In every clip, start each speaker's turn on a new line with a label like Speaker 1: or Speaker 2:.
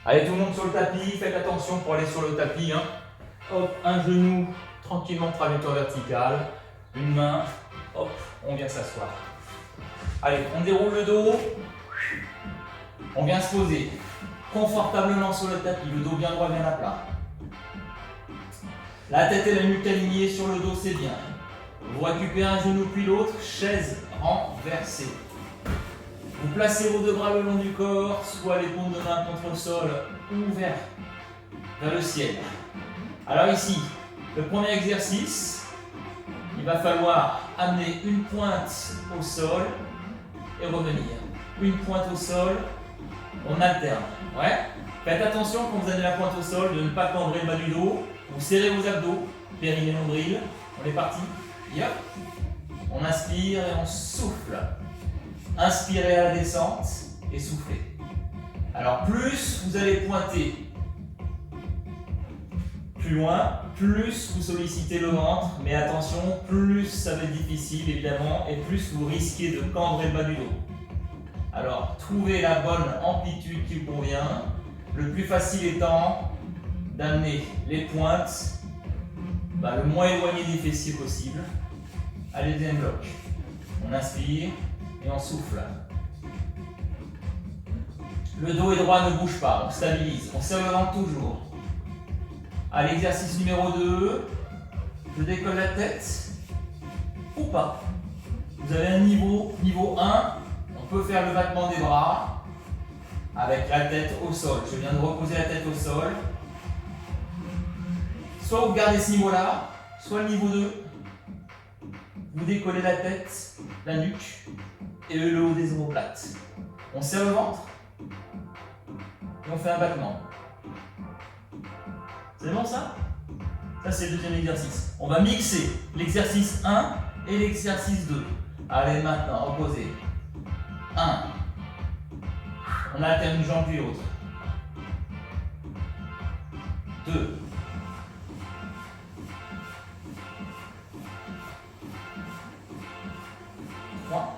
Speaker 1: Allez, tout le monde sur le tapis, faites attention pour aller sur le tapis. Hein. Hop, un genou, tranquillement, trajectoire verticale. Une main, hop, on vient s'asseoir. Allez, on déroule le dos. On vient se poser confortablement sur le tapis, le dos bien droit, bien à plat. La tête et la nuque alignées sur le dos, c'est bien. Vous récupérez un genou puis l'autre, chaise renversée. Vous placez vos deux bras le long du corps, soit les paumes de main contre le sol ou vers le ciel. Alors ici, le premier exercice, il va falloir amener une pointe au sol et revenir. Une pointe au sol, on alterne. Ouais. Faites attention quand vous amenez la pointe au sol de ne pas cambrer le bas du dos. Vous serrez vos abdos, périnée, nombril. On est parti. Yep. On inspire et on souffle. Inspirez à la descente et soufflez. Alors plus vous allez pointer plus loin, plus vous sollicitez le ventre, mais attention, plus ça va être difficile évidemment et plus vous risquez de cambrer le bas du dos. Alors trouvez la bonne amplitude qui vous convient. Le plus facile étant d'amener les pointes le moins éloigné des fessiers possible. Allez, deuxième bloc. On inspire et on souffle. Le dos et droit ne bouge pas, on stabilise, on serre le ventre toujours. Allez, exercice numéro 2. Je décolle la tête ou pas. Vous avez un niveau 1, on peut faire le battement des bras avec la tête au sol. Je viens de reposer la tête au sol. Soit vous gardez ce niveau-là, soit le niveau 2. Vous décollez la tête, la nuque et le haut des omoplates. On serre le ventre et on fait un battement. C'est bon ça? Ça c'est le deuxième exercice. On va mixer l'exercice 1 et l'exercice 2. Allez maintenant, reposez. 1. On alterne une jambe puis l'autre. 2. 3.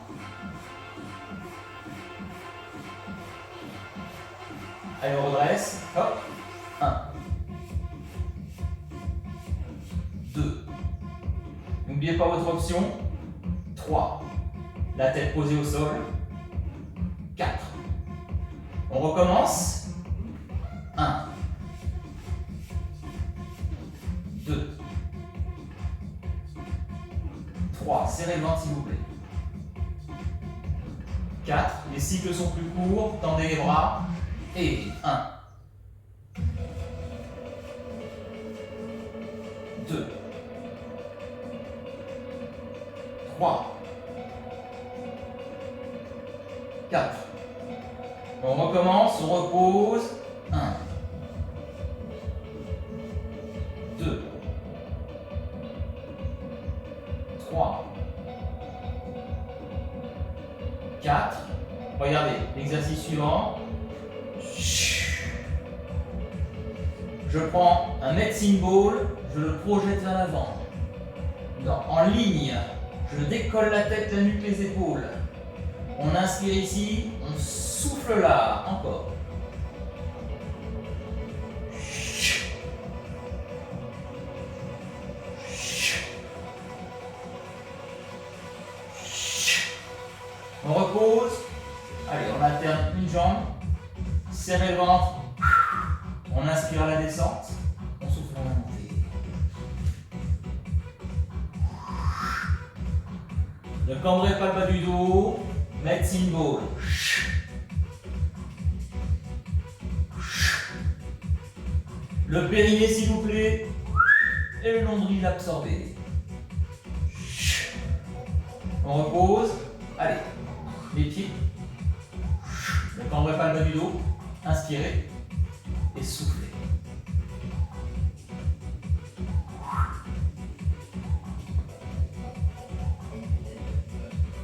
Speaker 1: Allez, on redresse. Hop. 1. 2. N'oubliez pas votre option. 3. La tête posée au sol. 4. On recommence. 1. 2. 3. Serrez le ventre s'il vous plaît. 4. Les cycles sont plus courts. Tendez les bras. Et 1. 2. 3. 4. On recommence, on repose. 1. 2. 3. 4. Regardez, l'exercice suivant. Je prends un medicine ball, je le projette vers l'avant. En ligne, je décolle la tête, la nuque, les épaules. On inspire ici, on souffle là, encore. On repose. Allez, on alterne une jambe. Serrez le ventre. On inspire à la descente. On souffle à la montée. Ne cambrez pas le bas du dos. Medicine ball. Le périnée s'il vous plaît. Et le nombril absorbé. On repose. Allez. Les pieds. Ne cambrez pas le bas du dos. Inspirez. Et soufflez.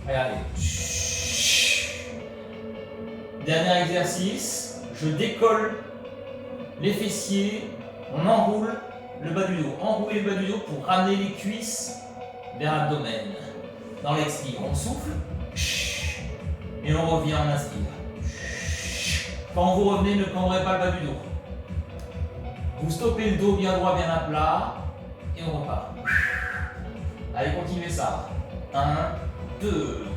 Speaker 1: Regardez. Dernier exercice. Je décolle les fessiers. On enroule le bas du dos. Enroulez le bas du dos pour ramener les cuisses vers l'abdomen. Dans l'expire, on souffle. Et on revient, on inspire. Quand vous revenez, ne cambrez pas le bas du dos. Vous stoppez le dos bien droit, bien à plat. Et on repart. Allez, continuez ça. 1, 2.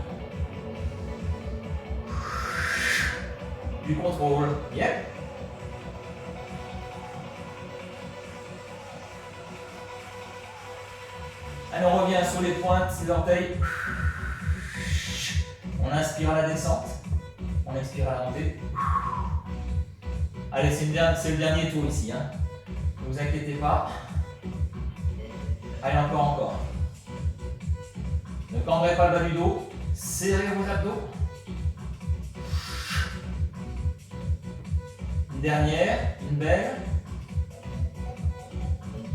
Speaker 1: Du contrôle. Yep. Allez, on revient sur les pointes des orteils. On inspire à la descente. On expire à la montée. Allez, c'est le dernier tour ici. Hein. Ne vous inquiétez pas. Allez, encore. Ne cambrez pas le bas du dos. Serrez vos abdos. Une dernière, une belle.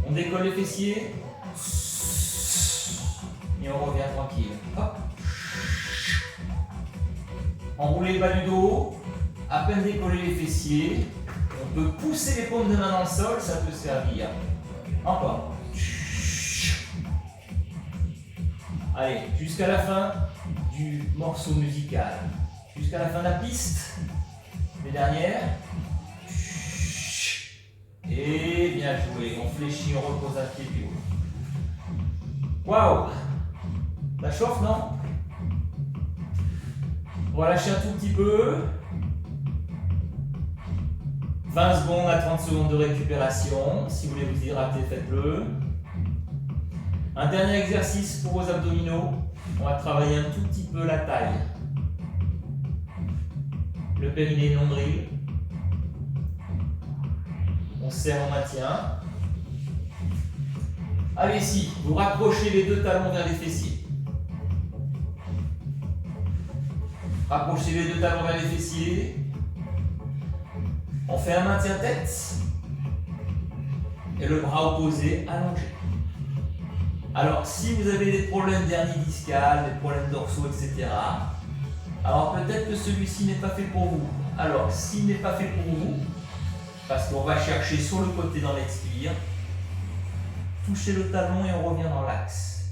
Speaker 1: On décolle les fessiers. Et on revient tranquille. Hop. Enroulez le bas du dos. À peine décoller les fessiers. On peut pousser les paumes de main dans le sol, ça peut servir. Encore. Allez, jusqu'à la fin du morceau musical. Jusqu'à la fin de la piste. Les dernières. Et bien joué. On fléchit, on repose un pied plus haut. Waouh! Ça chauffe, non? On va lâcher un tout petit peu. 20 secondes à 30 secondes de récupération. Si vous voulez vous hydrater, faites-le. Un dernier exercice pour vos abdominaux. On va travailler un tout petit peu la taille. Le périnée, nombril. On serre, on maintient. Allez, ici, vous rapprochez les deux talons vers les fessiers. Rapprochez les deux talons vers les fessiers. On fait un maintien tête. Et le bras opposé allongé. Alors, si vous avez des problèmes d'hernie discale, des problèmes dorsaux, etc., alors peut-être que celui-ci n'est pas fait pour vous. Alors, s'il n'est pas fait pour vous, parce qu'on va chercher sur le côté dans l'expire, touchez le talon et on revient dans l'axe.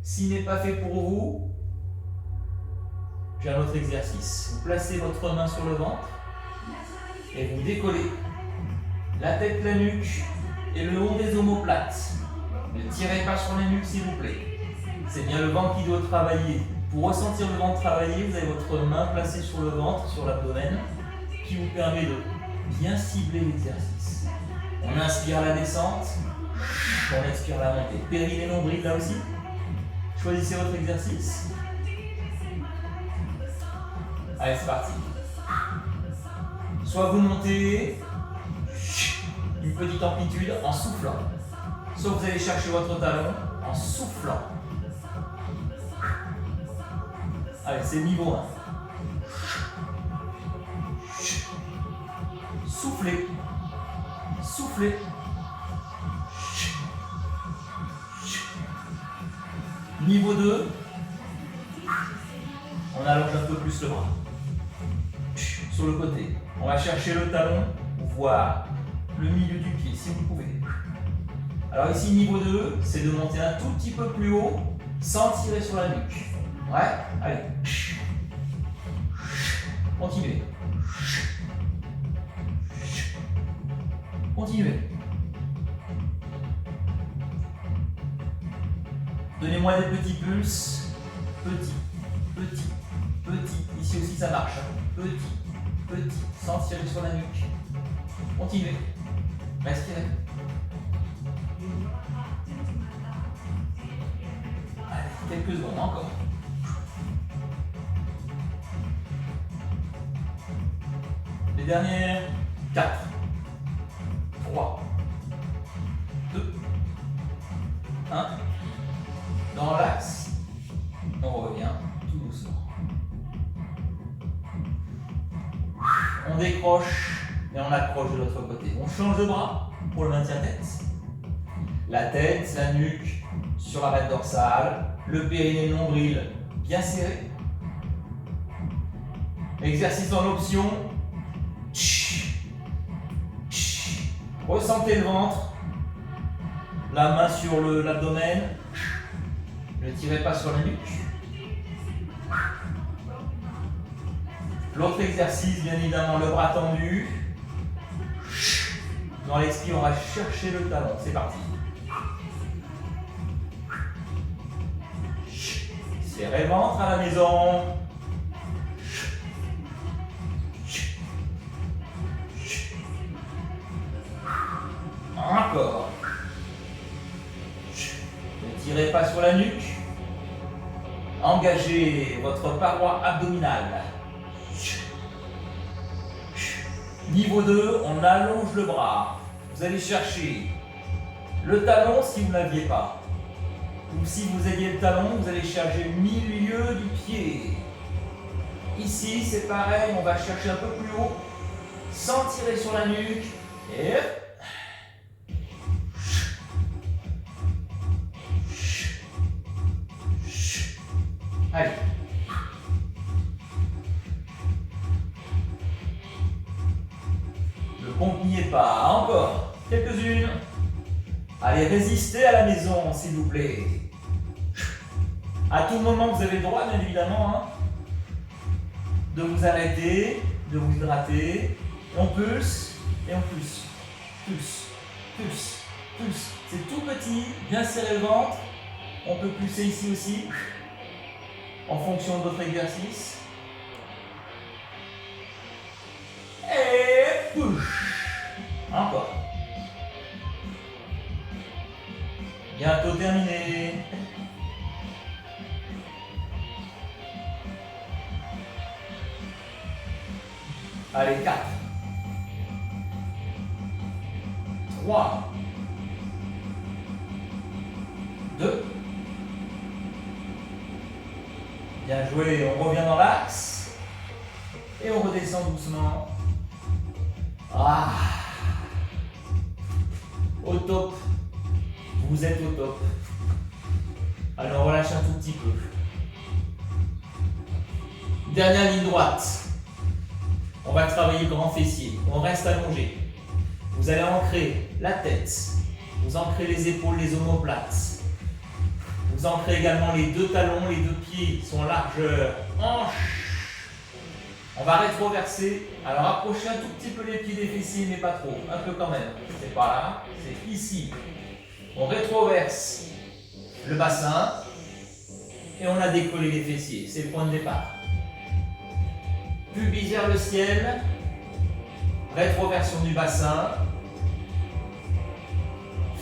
Speaker 1: S'il n'est pas fait pour vous, j'ai un autre exercice. Vous placez votre main sur le ventre et vous décollez la tête, la nuque et le haut des omoplates. Ne tirez pas sur la nuque s'il vous plaît. C'est bien le ventre qui doit travailler. Pour ressentir le ventre travailler, vous avez votre main placée sur le ventre, sur l'abdomen, qui vous permet de bien cibler l'exercice. On inspire la descente, on expire la montée. Périnée, nombril là aussi. Choisissez votre exercice. Allez, c'est parti. Soit vous montez une petite amplitude en soufflant. Soit vous allez chercher votre talon en soufflant. Allez, c'est niveau 1. Soufflez. Soufflez. Niveau 2. On allonge un peu plus le bras. Sur le côté. On va chercher le talon, voire le milieu du pied, si vous pouvez. Alors ici, niveau 2, c'est de monter un tout petit peu plus haut, sans tirer sur la nuque. Ouais, allez. Continuez. Continuez. Donnez-moi des petits pulses. Petit, petit, petit. Ici aussi, ça marche. Petit, petit, sans tirer sur la nuque. Continuez. Respirez. Allez, quelques secondes encore. Les dernières. 4, 3, 2, 1. Dans l'axe. On revient tout doucement. On décroche et on accroche de l'autre côté. On change de bras pour le maintien tête. La tête, la nuque sur la base dorsale, le périnée nombril bien serré. Exercice en option. Ressentez le ventre, la main sur l'abdomen. Ne tirez pas sur la nuque. L'autre exercice, bien évidemment, le bras tendu. Dans l'expire, on va chercher le talon. C'est parti. Serrez le ventre à la maison. Encore. Ne tirez pas sur la nuque. Engagez votre paroi abdominale. Niveau 2, on allonge le bras. Vous allez chercher le talon si vous ne l'aviez pas. Ou si vous aviez le talon, vous allez chercher le milieu du pied. Ici, c'est pareil, on va chercher un peu plus haut, sans tirer sur la nuque. Et allez. Ne pompiez pas. Encore. Quelques-unes. Allez, résistez à la maison, s'il vous plaît. À tout moment, vous avez le droit, bien évidemment, hein, de vous arrêter, de vous hydrater. On pulse et on pulse. Pulse, pulse, pulse. C'est tout petit. Bien serrer le ventre. On peut pulser ici aussi, en fonction de votre exercice. Et push. Encore. Bientôt terminé. Allez, 4. 3. 2. Bien joué, on revient dans l'axe. Et on redescend doucement. Ah. Au top. Vous êtes au top. Alors on relâche un tout petit peu. Dernière ligne droite. On va travailler le grand fessier. On reste allongé. Vous allez ancrer la tête. Vous ancrez les épaules, les omoplates. Vous ancrez également les deux talons, les deux pieds sont largeur hanche. On va rétroverser. Alors approchez un tout petit peu les pieds des fessiers, mais pas trop. Un peu quand même. C'est pas là, c'est ici. On rétroverse le bassin et on a décollé les fessiers. C'est le point de départ. Pubis vers le ciel. Rétroversion du bassin.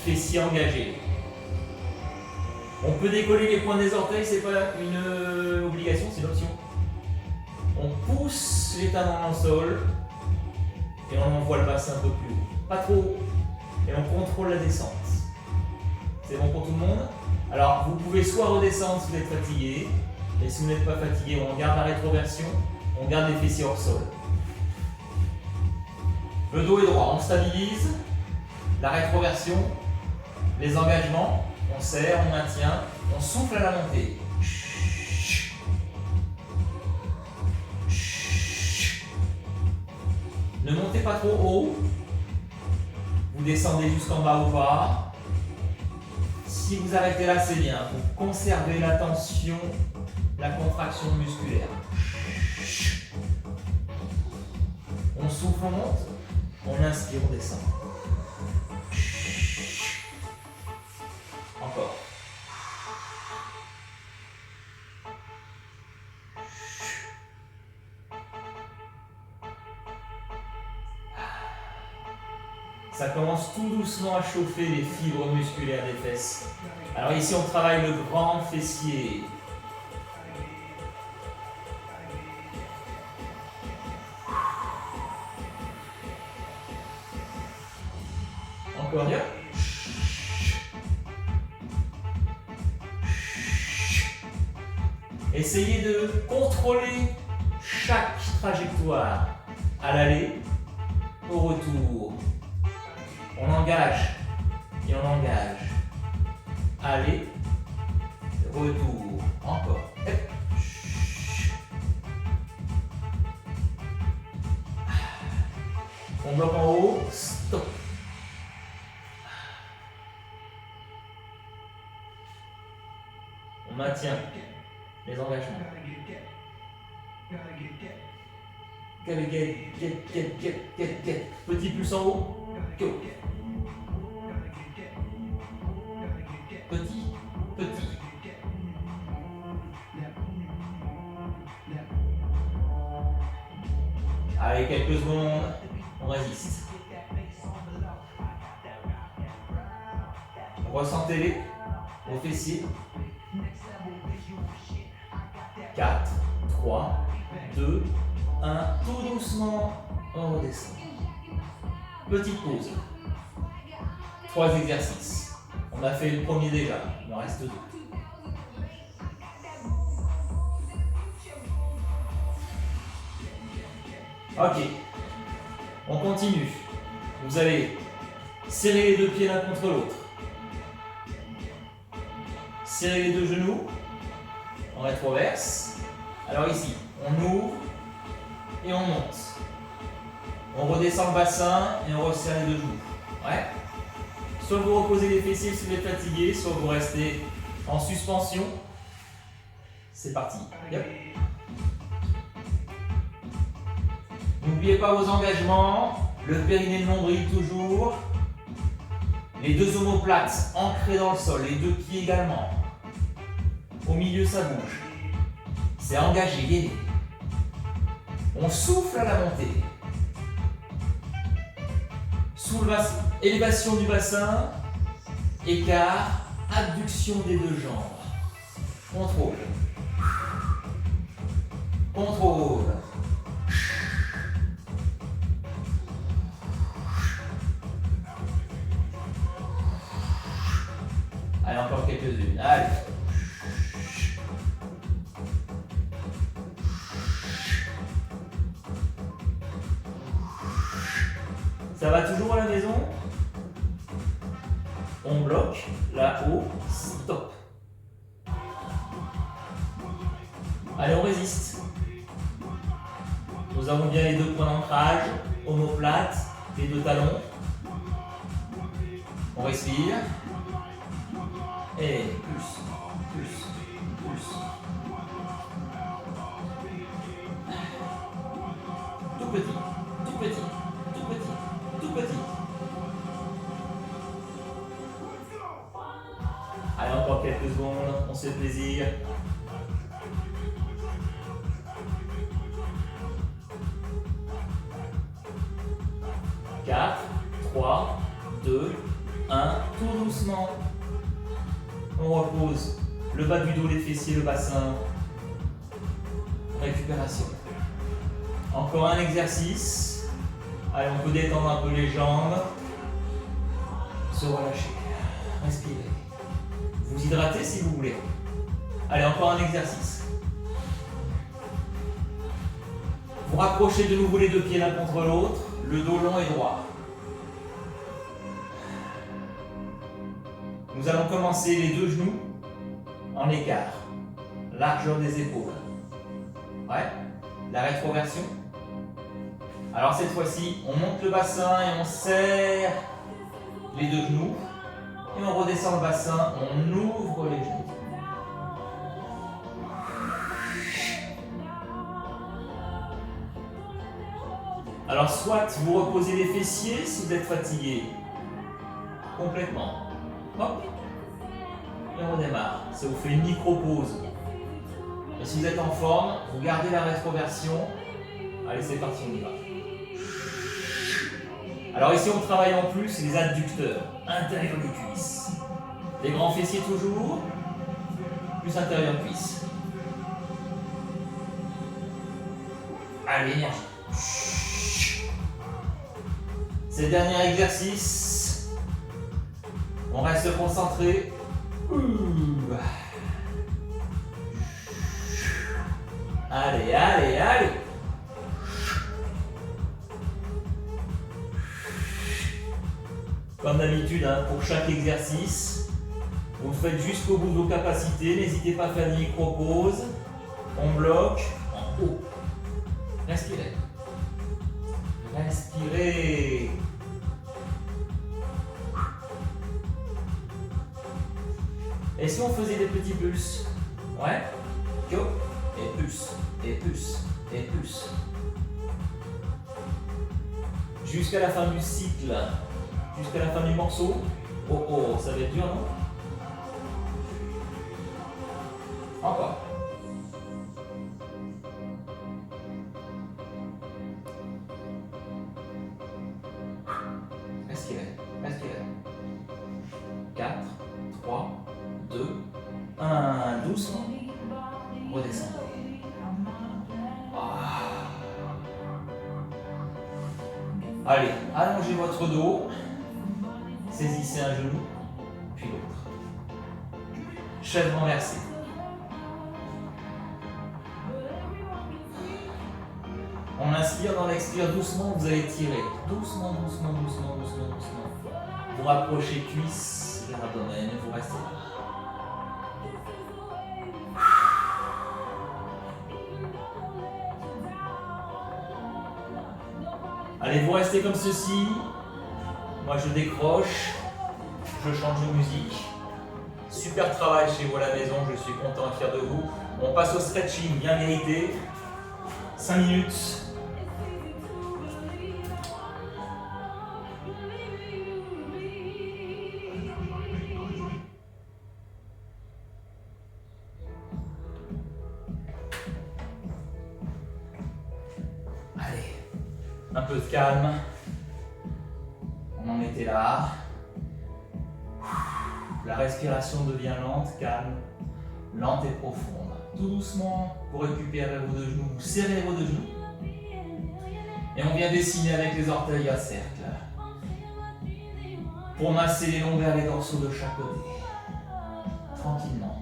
Speaker 1: Fessiers engagés. On peut décoller les points des orteils, c'est pas une obligation, c'est une option. On pousse les talons dans le sol et on envoie le bassin un peu plus haut. Pas trop haut. Et on contrôle la descente. C'est bon pour tout le monde? Alors, vous pouvez soit redescendre si vous êtes fatigué, et si vous n'êtes pas fatigué, on garde la rétroversion, on garde les fessiers hors sol. Le dos est droit, on stabilise, la rétroversion, les engagements, on serre, on maintient, on souffle à la montée. Ne montez pas trop haut, vous descendez jusqu'en bas ou pas. Si vous arrêtez là, c'est bien. Vous conservez la tension, la contraction musculaire. On souffle, on monte. On inspire, on descend. Encore. Ça commence tout doucement à chauffer les fibres musculaires des fesses. Alors ici, on travaille le grand fessier. Encore bien. Essayez de contrôler chaque trajectoire à l'aller, au retour. On engage et on engage. Aller, retour. Encore. On bloque en haut. Stop. On maintient les engagements. Get. Petit plus en haut. Go. Petit. Allez, quelques secondes. On résiste. Ressentez-les aux fessiers. 4, 3, 2, 1. Tout doucement, on redescend. Petite pause. 3 exercices. On a fait le premier déjà. Il en reste 2. Ok. On continue. Vous allez serrer les 2 pieds l'un contre l'autre. Serrez les 2 genoux. On rétroverse. Alors ici, on ouvre et on monte. On redescend le bassin et on resserre les 2 genoux. Ouais. Soit vous reposez les fessiers si vous êtes fatigué, soit vous restez en suspension. C'est parti. Yep. N'oubliez pas vos engagements. Le périnée de nombril toujours. Les 2 omoplates ancrées dans le sol. Les 2 pieds également. Au milieu, ça bouge. C'est engagé, gainé. On souffle à la montée. Élévation du bassin. Écart. Abduction des 2 jambes. Contrôle. Contrôle. Allez, encore quelques-unes. Allez. Ça va toujours à la maison? On bloque, là-haut, stop. Allez, on résiste. Nous avons bien les 2 points d'ancrage, omoplate, les 2 talons. On respire. Et plus. Tout petit. Allez, encore quelques secondes, on se fait plaisir. Quatre, 3, 2, 1, tout doucement. On repose le bas du dos, les fessiers, le bassin. Récupération. Encore un exercice. Allez, on peut détendre un peu les jambes. Se relâcher. Respirez. Vous hydratez si vous voulez. Allez, encore un exercice. Vous rapprochez de nouveau les 2 pieds l'un contre l'autre. Le dos long et droit. Nous allons commencer les 2 genoux en écart. Largeur des épaules. Ouais. La rétroversion. Alors cette fois-ci, on monte le bassin et on serre les 2 genoux. Et on redescend le bassin, on ouvre les genoux. Alors soit vous reposez les fessiers si vous êtes fatigué. Complètement. Hop. Et on redémarre. Ça vous fait une micro-pause. Et si vous êtes en forme, vous gardez la rétroversion. Allez, c'est parti, on y va. Alors ici, on travaille en plus les adducteurs, intérieur des cuisses. Les grands fessiers toujours, plus intérieur cuisse. Allez, énergie. C'est le dernier exercice. On reste concentré. Allez. Comme d'habitude, hein, pour chaque exercice, vous le faites jusqu'au bout de vos capacités. N'hésitez pas à faire des micro-pauses. On bloque en haut. Respirez. Et si on faisait des petits pulses? Ouais. Go. Et pulse. jusqu'à la fin du cycle, jusqu'à la fin du morceau. Oh oh, ça va être dur, non? Encore. Respirez, respirez. 4, 3, 2, 1, doucement. Redescendez. Allez, allongez votre dos. Saisissez un genou, puis l'autre. Chaise renversée. On inspire, dans l'expire, doucement, vous allez tirer. Doucement, doucement, doucement, doucement, doucement. Vous rapprochez cuisse vers l'abdomen et vous restez là. Allez, vous restez comme ceci. Moi, je décroche. Je change de musique. Super travail chez vous à la maison. Je suis content et fier de vous. On passe au stretching bien mérité. 5 minutes. Allez, un peu de calme. On en était là. La respiration devient lente, calme, lente et profonde. Tout doucement, vous récupérez vos deux genoux, vous serrez vos deux genoux. Et on vient dessiner avec les orteils un cercle. Pour masser les lombaires et les dorsaux de chaque côté. Tranquillement.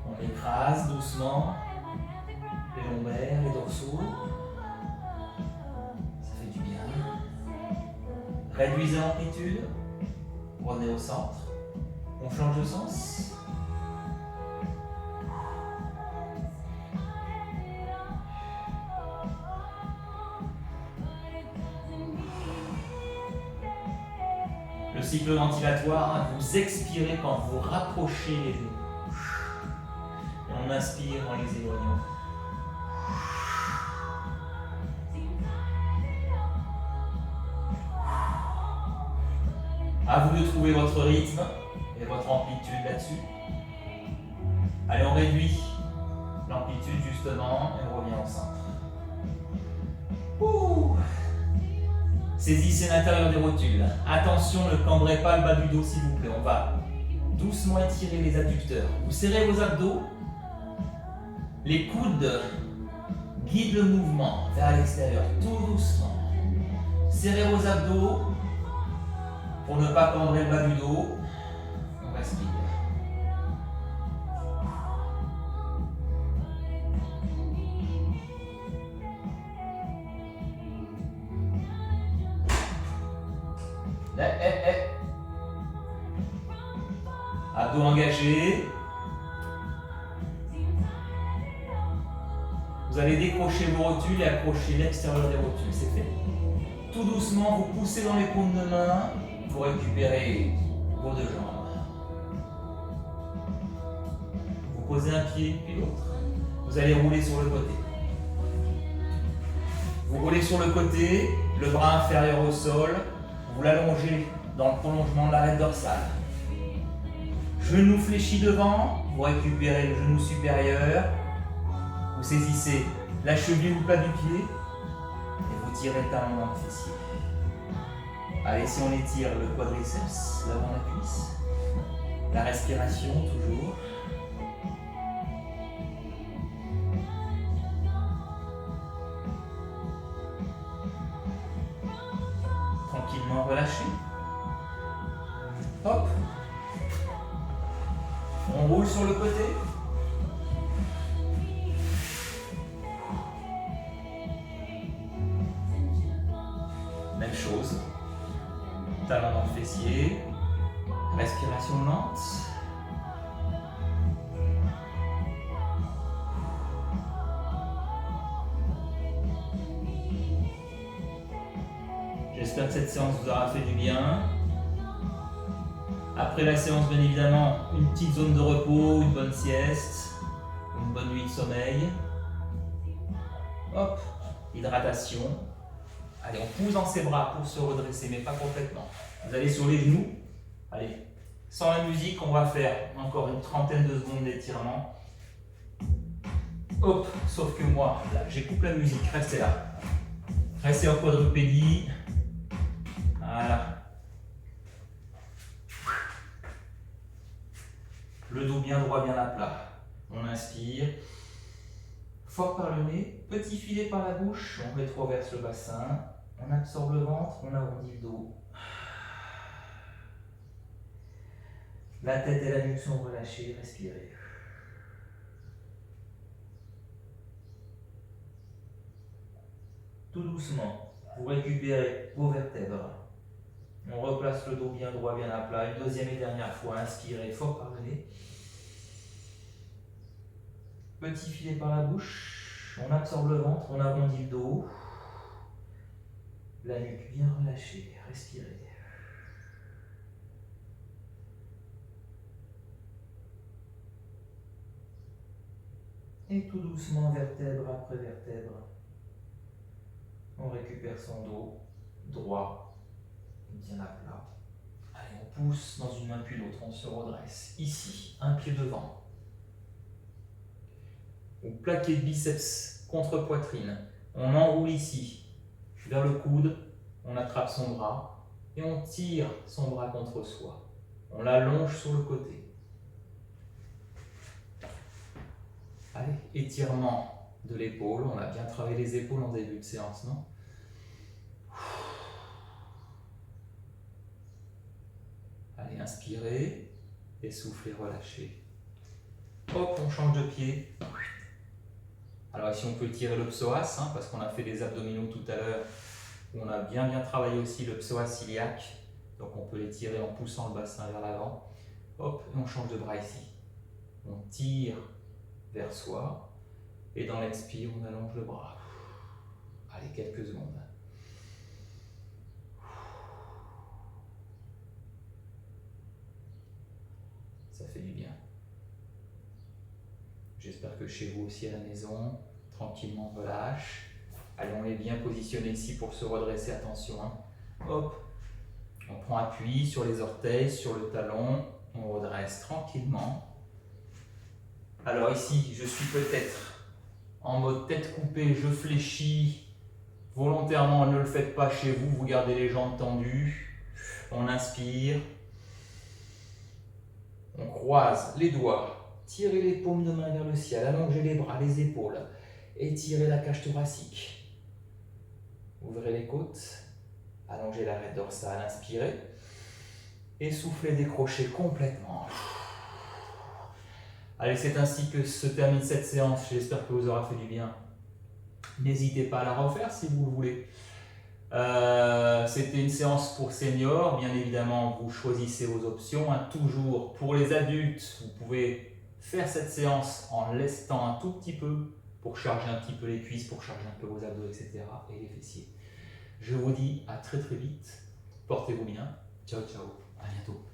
Speaker 1: On écrase doucement les lombaires, les dorsaux. Ça fait du bien. Réduisez l'amplitude. Revenez au centre. On change de sens. Le cycle ventilatoire, vous expirez quand vous rapprochez les genoux. Et on inspire en les éloignant. À vous de trouver votre rythme et votre amplitude là-dessus. Allez, on réduit l'amplitude justement et on revient au centre. Ouh. Saisissez l'intérieur des rotules. Attention, ne cambrez pas le bas du dos s'il vous plaît. On va doucement étirer les adducteurs. Vous serrez vos abdos. Les coudes guident le mouvement vers l'extérieur, tout doucement. Serrez vos abdos pour ne pas cambrer le bas du dos. On respire. Abdos engagés. Vous allez décrocher vos rotules et accrocher l'extérieur des rotules, c'est fait. Tout doucement, vous poussez dans les paumes de main, vous récupérez vos deux jambes. Vous posez un pied puis l'autre. Vous allez rouler sur le côté. Vous roulez sur le côté, le bras inférieur au sol, vous l'allongez dans le prolongement de l'arête dorsale. Genou fléchi devant, vous récupérez le genou supérieur, vous saisissez la cheville ou le plat du pied et vous tirez le talon dans le fessier. Allez, si on étire le quadriceps, l'avant de la cuisse, la respiration toujours. Tranquillement relâchez. Hop. On roule sur le côté. Même chose. Talon dans le fessier. Respiration lente. J'espère que cette séance vous aura fait du bien. Après la séance, bien évidemment, une petite zone de repos, une bonne sieste, une bonne nuit de sommeil. Hop, hydratation. Allez, on pousse dans ses bras pour se redresser, mais pas complètement. Vous allez sur les genoux. Allez, sans la musique, on va faire encore une trentaine de secondes d'étirement. Hop, sauf que moi, là, j'écoute la musique, restez là. Restez en quadrupédie. Voilà. Le dos bien droit, bien à plat. On inspire. Fort par le nez, petit filet par la bouche, on rétroverse le bassin, on absorbe le ventre, on arrondit le dos. La tête et la nuque sont relâchées, respirez. Tout doucement, vous récupérez vos vertèbres. On replace le dos bien droit, bien à plat. Une deuxième et dernière fois, inspirez fort par le nez. Petit filet par la bouche, on absorbe le ventre, on arrondit le dos. La nuque bien relâchée, respirez. Et tout doucement, vertèbre après vertèbre, on récupère son dos droit, bien à plat. Allez, on pousse dans une main puis l'autre, on se redresse. Ici, un pied devant. Vous plaquez le biceps contre poitrine. On enroule ici, vers le coude, on attrape son bras et on tire son bras contre soi. On l'allonge sur le côté. Allez, étirement de l'épaule. On a bien travaillé les épaules en début de séance, non? Allez, inspirez, essoufflez, relâchez. Hop, on change de pied. Alors ici, on peut tirer le psoas, hein, parce qu'on a fait des abdominaux tout à l'heure, où on a bien travaillé aussi le psoas iliaque. Donc on peut les tirer en poussant le bassin vers l'avant. Hop, et on change de bras ici. On tire vers soi, et dans l'expire, on allonge le bras. Allez, quelques secondes. Ça fait du bien. J'espère que chez vous aussi à la maison, tranquillement, on relâche. Allez, on est bien positionné ici pour se redresser, attention. Hein. Hop, on prend appui sur les orteils, sur le talon, on redresse tranquillement. Alors ici, je suis peut-être en mode tête coupée, je fléchis. Volontairement, ne le faites pas chez vous, vous gardez les jambes tendues. On inspire. On croise les doigts, tirez les paumes de main vers le ciel, allongez les bras, les épaules, étirez la cage thoracique. Ouvrez les côtes, allongez l'arête dorsale, inspirez. Essoufflez, décrochez complètement. Allez, c'est ainsi que se termine cette séance. J'espère que vous aura fait du bien. N'hésitez pas à la refaire si vous le voulez. C'était une séance pour seniors. Bien évidemment, vous choisissez vos options. Hein. Toujours pour les adultes, vous pouvez faire cette séance en lestant un tout petit peu pour charger un petit peu les cuisses, pour charger un peu vos abdos, etc. et les fessiers. Je vous dis à très très vite. Portez-vous bien. Ciao, ciao. À bientôt.